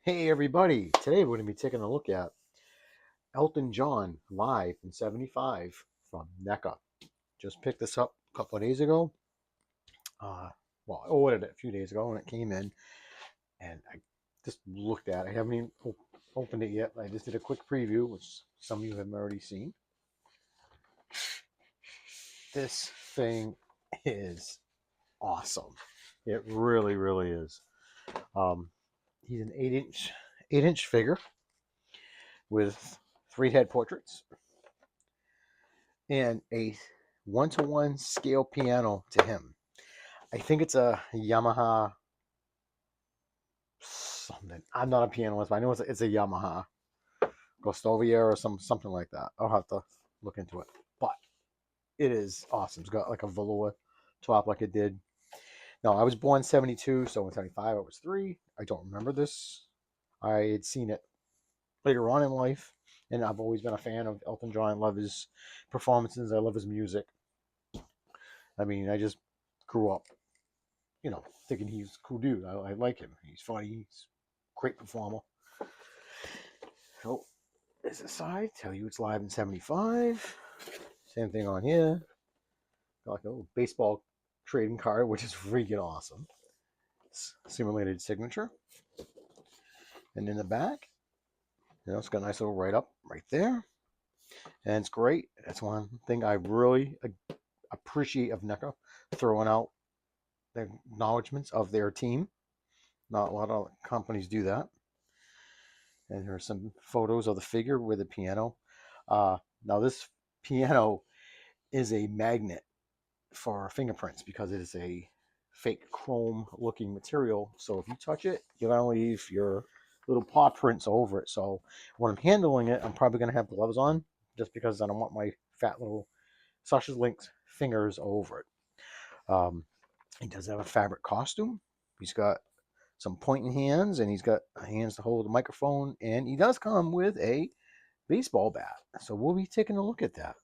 Hey everybody, today we're going to be taking a look at Elton John live in 75 from Neca. Just picked this up a couple of days ago. Uh, well, I ordered it a few days ago and it came in and I just looked at it. I haven't even opened it yet. I just did a quick preview, which some of you have already seen. This thing is awesome. It really, really is. Um, he's an 8-inch figure with 3 head portraits and a one-to-one scale piano to him. I think it's a Yamaha something. I'm not a pianist, but I know it's a Yamaha Gostovia or something like that. I'll have to look into it. But it is awesome. It's got like a velour top like it did. No, I was born 72, so in 75 I was 3. I don't remember this. I had seen it later on in life, and I've always been a fan of Elton John. I love his performances. I love his music. I mean, I just grew up, thinking he's a cool dude. I like him. He's funny. He's a great performer. So, as a side, tell you it's live in 75. Same thing on here. Got like a little baseball trading card, which is freaking awesome. Simulated signature. And in the back, it's got a nice little write-up right there. And it's great. That's one thing I really appreciate of NECA, throwing out the acknowledgments of their team. Not a lot of companies do that. And here are some photos of the figure with the piano. Now this piano is a magnet for fingerprints because it is a fake chrome looking material. So if you touch it, you're going to leave your little paw prints over it. So when I'm handling it, I'm probably going to have gloves on just because I don't want my fat little sausage links fingers over it. He does have a fabric costume. He's got some pointing hands, and he's got hands to hold the microphone, and he does come with a baseball bat. So we'll be taking a look at that.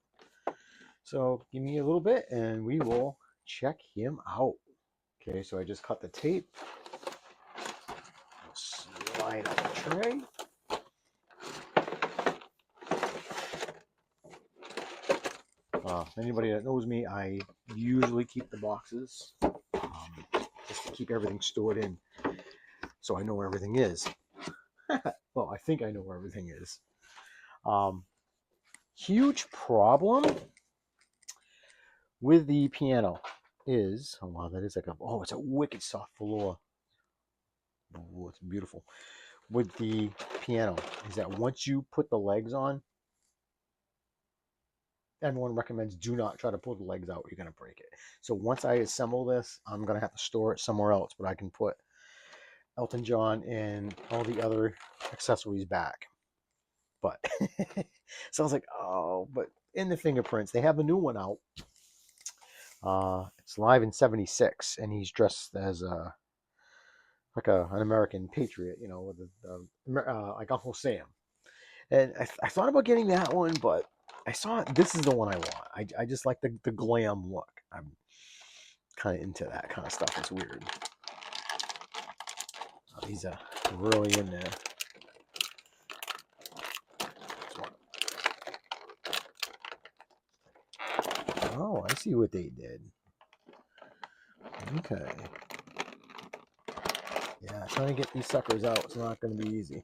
So give me a little bit, and we will check him out. Okay, so I just cut the tape. Slide on the tray. Anybody that knows me, I usually keep the boxes just to keep everything stored in, so I know where everything is. Well, I think I know where everything is. Huge problem with the piano is, oh wow, that is like it's a wicked soft velour. Oh, it's beautiful. With the piano is that once you put the legs on, everyone recommends do not try to pull the legs out. You're going to break it. So once I assemble this, I'm going to have to store it somewhere else, but I can put Elton John and all the other accessories back. But so I was like, oh, but in the fingerprints, they have a new one out. It's live in 76, and he's dressed as an American patriot, with like Uncle Sam. And I thought about getting that one, but I saw this is the one I want. I just like the glam look. I'm kind of into that kind of stuff. It's weird. These are really in there. Oh, I see what they did. Okay. Yeah, trying to get these suckers out, it's not going to be easy.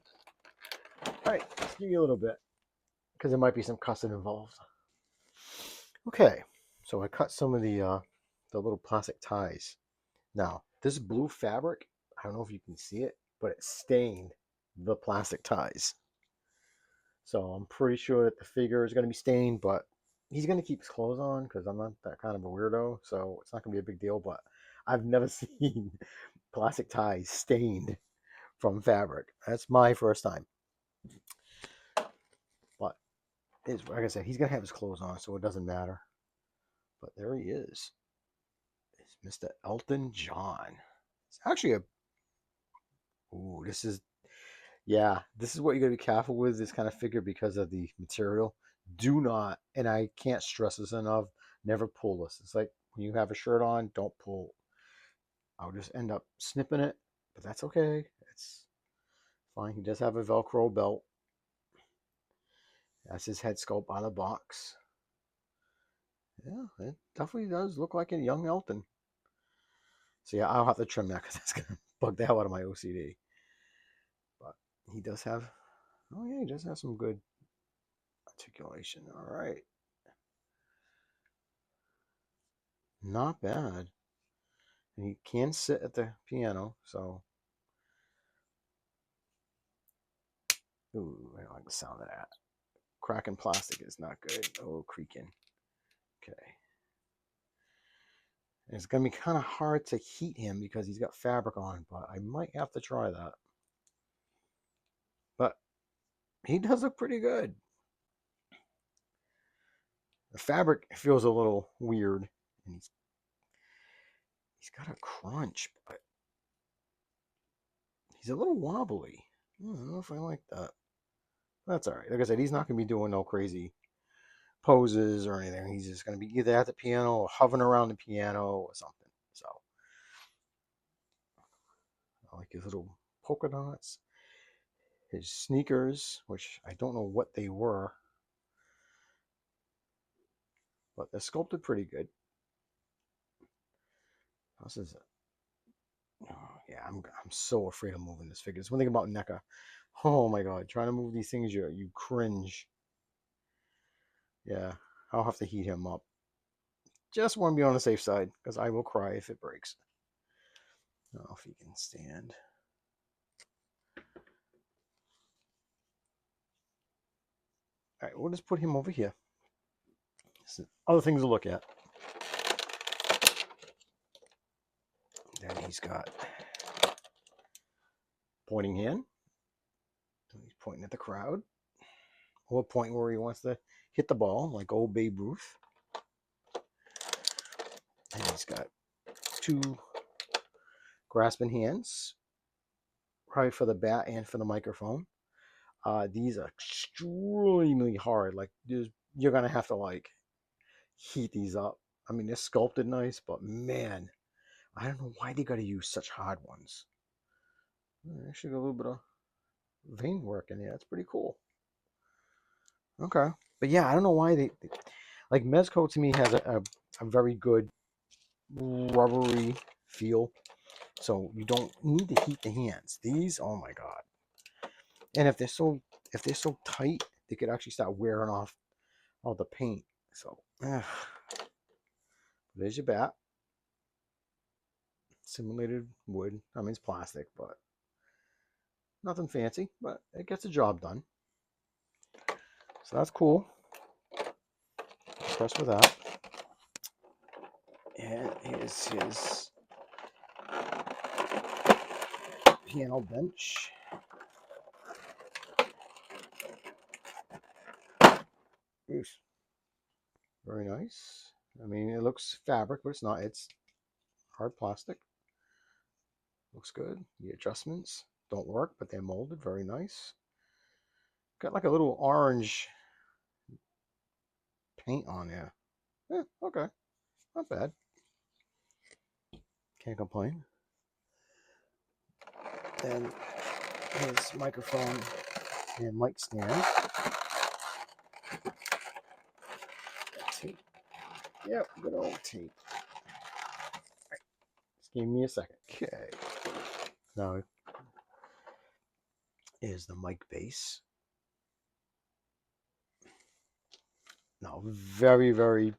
All right, let's give you a little bit because there might be some custom involved. Okay, so I cut some of the little plastic ties. Now, this blue fabric, I don't know if you can see it, but it stained the plastic ties. So I'm pretty sure that the figure is going to be stained, but he's going to keep his clothes on because I'm not that kind of a weirdo, so it's not going to be a big deal. But I've never seen plastic ties stained from fabric. That's my first time. But like I said, he's going to have his clothes on, so it doesn't matter. But there he is. It's Mr. Elton John. It's actually ooh, this is what you got to be careful with this kind of figure because of the material. Do not, and I can't stress this enough, never pull this. It's like when you have a shirt on, don't pull. I'll just end up snipping it, but that's okay. It's fine. He does have a Velcro belt. That's his head sculpt on the box. Yeah, it definitely does look like a young Elton. So yeah, I'll have to trim that because that's gonna bug the hell out of my OCD. But he does have, oh yeah, he does have some good articulation. All right, not bad. And he can sit at the piano, so. Ooh, I don't like the sound of that. Cracking plastic is not good. Oh, creaking. Okay. And it's going to be kind of hard to heat him because he's got fabric on, but I might have to try that. But he does look pretty good. The fabric feels a little weird, and he's got a crunch, but he's a little wobbly. I don't know if I like that. That's all right. Like I said, he's not going to be doing no crazy poses or anything. He's just going to be either at the piano or hovering around the piano or something. So I like his little polka dots. His sneakers, which I don't know what they were, but they're sculpted pretty good. This is oh, yeah, I'm so afraid of moving this figure. It's one thing about Neca. Oh my god, trying to move these things, you cringe. Yeah, I'll have to heat him up. Just want to be on the safe side because I will cry if it breaks. I don't know if he can stand. All right, we'll just put him over here. Some other things to look at. Then he's got pointing hand. He's pointing at the crowd. Or pointing where he wants to hit the ball, like old Babe Ruth. And he's got two grasping hands, probably for the bat and for the microphone. These are extremely hard. Like you're gonna have to like heat these up. I mean, they're sculpted nice, but man, I don't know why they gotta use such hard ones. Actually, got a little bit of vein work in there. That's pretty cool. Okay, but yeah, I don't know why they like Mezco to me has a very good rubbery feel, so you don't need to heat the hands. These, oh my god! And if they're so tight, they could actually start wearing off all the paint. So there's your bat. Simulated wood. I mean, it's plastic, but nothing fancy. But it gets the job done. So that's cool. Impressed with that. And here's his piano bench. Oof. Very nice. I mean, it looks fabric, but it's not. It's hard plastic. Looks good. The adjustments don't work, but they're molded. Very nice. Got like a little orange paint on there. Yeah, okay. Not bad. Can't complain. Then his microphone and mic stand. Tape. Yep, good old tape. Right. Just give me a second. Okay. Now is the mic base. Now very, very,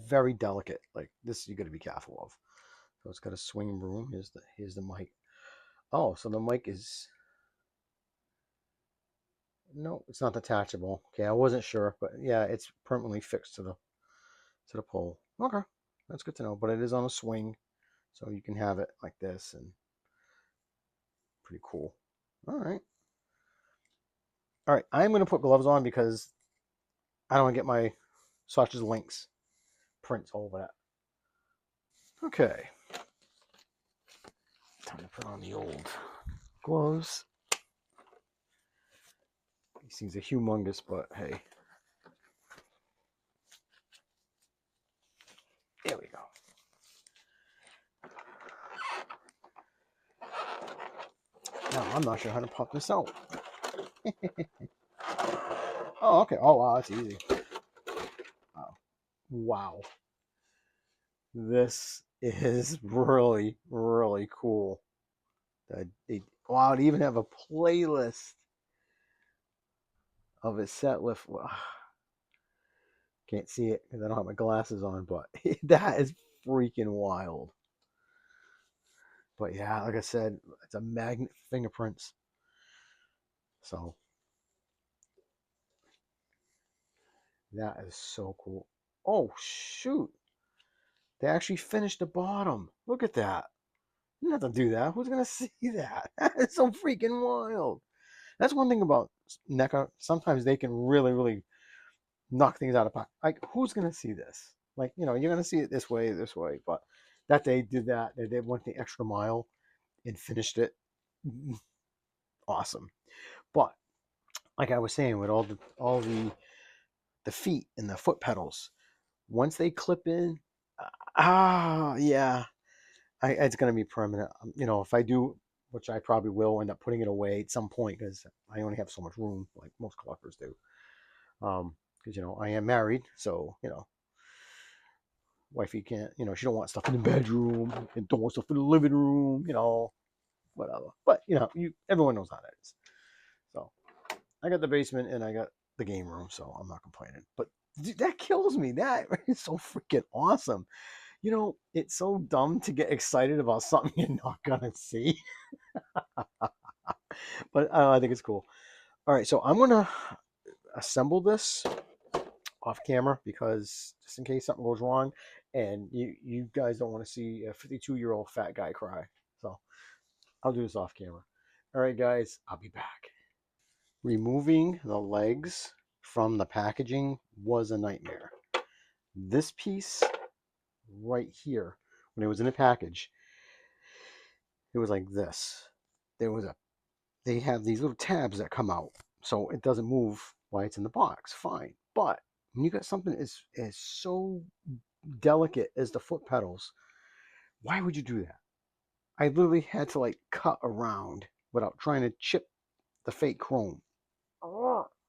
very delicate. Like this, you got to be careful of. So it's got a swing room. Here's the mic. Oh, so the mic is no, it's not detachable. Okay, I wasn't sure, but yeah, it's permanently fixed to the pole. Okay, that's good to know. But it is on a swing, so you can have it like this, and pretty cool. All right, all right. I'm gonna put gloves on because I don't want to get my Sausage Links prints all over that. Okay, time to put on the old gloves. These things are humongous, but hey. There we go. Now, I'm not sure how to pop this out. Oh, okay. Oh, wow, that's easy. Wow. Wow. This is really, really cool. Wow, they even have a playlist of a set list. Wow. Can't see it because I don't have my glasses on, but that is freaking wild. But yeah, like I said, it's a magnet fingerprints. So that is so cool. Oh shoot. They actually finished the bottom. Look at that. You don't have to do that. Who's gonna see that? It's so freaking wild. That's one thing about Neca. Sometimes they can really, really knock things out of pocket. Like, who's gonna see this? Like, you're gonna see it this way, this way. But that they did that. They went the extra mile and finished it. Awesome. But like I was saying, with all the feet and the foot pedals, once they clip in, yeah, it's gonna be permanent. If I do, which I probably will end up putting it away at some point because I only have so much room, like most collectors do. Because I am married, so wifey can't, she don't want stuff in the bedroom and don't want stuff in the living room, whatever. But everyone knows how that is. So I got the basement and I got the game room, so I'm not complaining. But dude, that kills me. That is so freaking awesome. It's so dumb to get excited about something you're not gonna see, but I think it's cool. All right, so I'm gonna assemble this off camera because just in case something goes wrong, and you guys don't want to see a 52-year-old fat guy cry. So I'll do this off camera. All right, guys, I'll be back. Removing the legs from the packaging was a nightmare. This piece right here, when it was in the package, it was like this. There was a They have these little tabs that come out, so it doesn't move while it's in the box. Fine, but when you got something as so delicate as the foot pedals, why would you do that? I literally had to like cut around without trying to chip the fake chrome.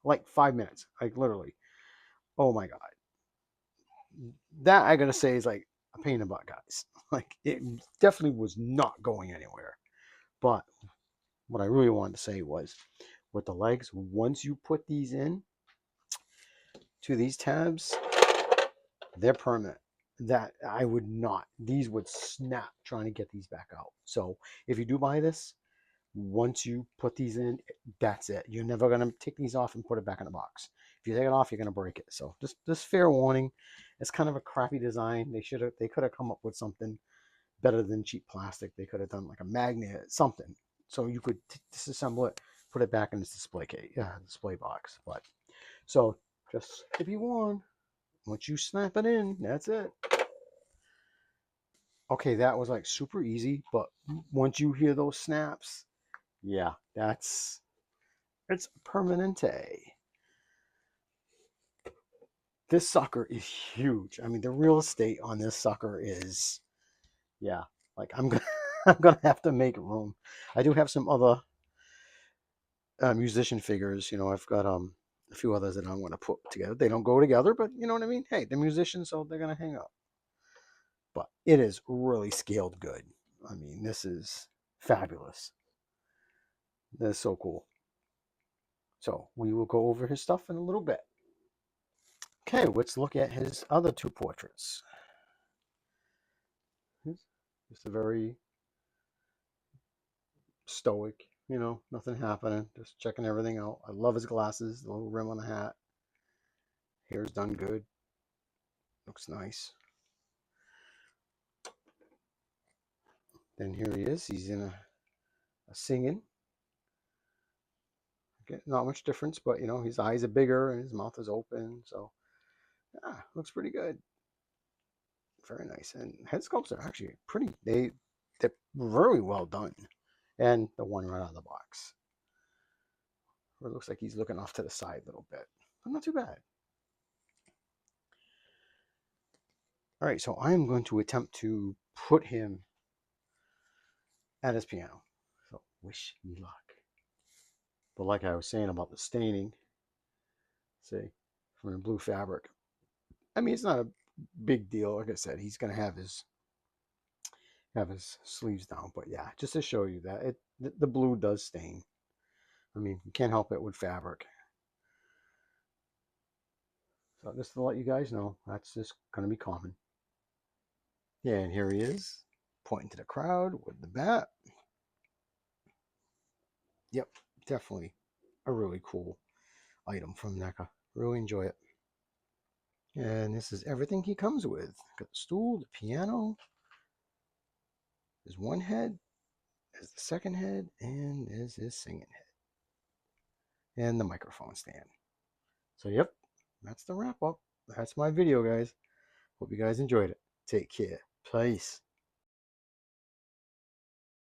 Like 5 minutes, like literally. Oh my god, that I gotta say is like a pain in the butt, guys. Like it definitely was not going anywhere. But what I really wanted to say was, with the legs, once you put these in to these tabs, they're permanent. That I would not. These would snap trying to get these back out. So if you do buy this, once you put these in, that's it. You're never gonna take these off and put it back in the box. If you take it off, you're gonna break it. So just fair warning. It's kind of a crappy design. They could have come up with something better than cheap plastic. They could have done like a magnet, something, so you could disassemble it, put it back in this display case, display box. But so just to be warned, once you snap it in, that's it. Okay, that was like super easy, but once you hear those snaps, yeah, it's permanente. This sucker is huge. I mean, the real estate on this sucker is, yeah, like I'm gonna I'm gonna have to make room. I do have some other musician figures. I've got a few others that I'm gonna put together. They don't go together, but you know what I mean. Hey, they're musicians, so they're gonna hang up. But it is really scaled good. I mean, this is fabulous. That's so cool. So we will go over his stuff in a little bit. Okay, let's look at his other two portraits. Just a very stoic, nothing happening, just checking everything out. I love his glasses, the little rim on the hat. Hair's done good. Looks nice. Then here he is. He's in a singing. Okay, not much difference, but his eyes are bigger and his mouth is open. So yeah, looks pretty good. Very nice. And head sculpts are actually pretty. They're very well done. And the one right out of the box, where it looks like he's looking off to the side a little bit, but not too bad. All right, so I am going to attempt to put him at his piano. So Wish me luck. But like I was saying about the staining, see, from the blue fabric. I mean, it's not a big deal. Like I said, he's gonna have his sleeves down. But yeah, just to show you that the blue does stain. I mean, you can't help it with fabric. So just to let you guys know, that's just gonna be common. Yeah, and here he is, pointing to the crowd with the bat. Yep, definitely a really cool item from Neca. Really enjoy it. And this is everything he comes with. Got the stool, the piano. There's one head, there's the second head, and there's his singing head. And the microphone stand. So yep, that's the wrap up. That's my video, guys. Hope you guys enjoyed it. Take care. Peace.